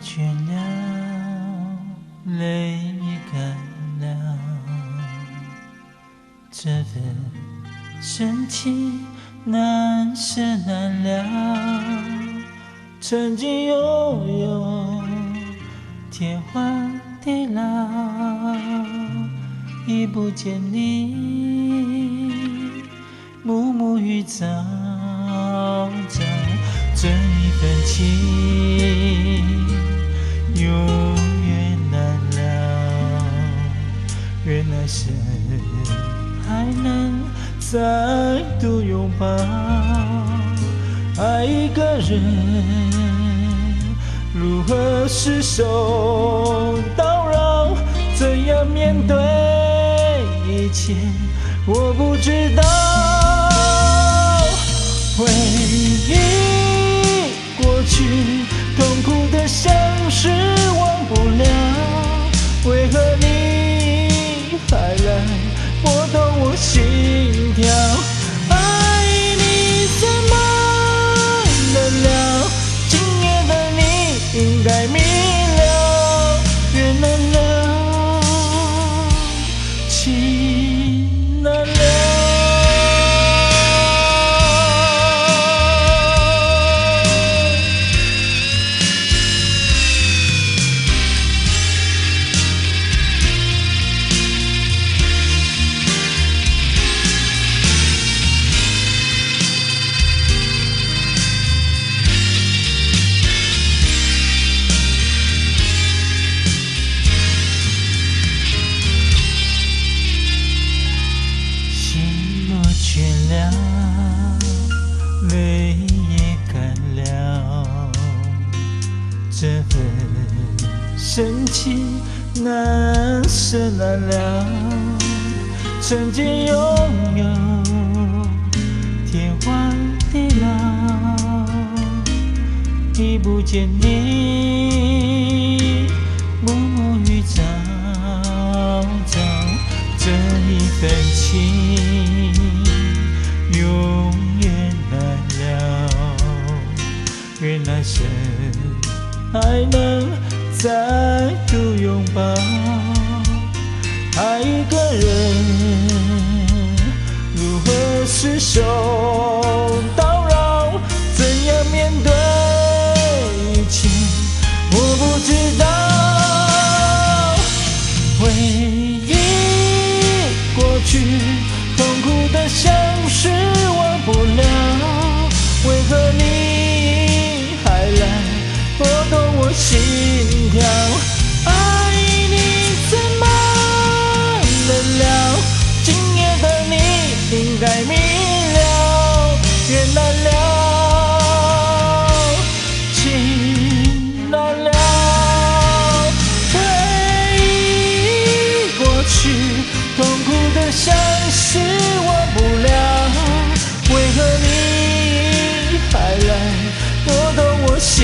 倦了，泪也干了，这份深情难舍难了。曾经拥有天荒地老，已不见你，暮暮与朝朝。这一份情永远难了，愿来生还能再度拥抱。爱一个人如何厮守到老，怎样面对一切我不知道。回忆过去痛苦的相识忘不了，为何你还来拨动我心跳？爱你怎么能了？今夜的你应该明了，缘难了，情难了。泪也干了，这份深情难舍难了。曾经拥有天荒地老，已不见你，暮暮与朝朝。这一份情永远难了，愿来生还能再度拥抱。爱一个人如何厮守到老，怎样面对一切我不知道。回忆过去痛苦的相识忘不了，为何你还来拨动我心跳？爱你怎么能了？今夜的你应该明了，缘难了，情难了。回忆过去痛苦的相识忘不了，为何你还来拨动我心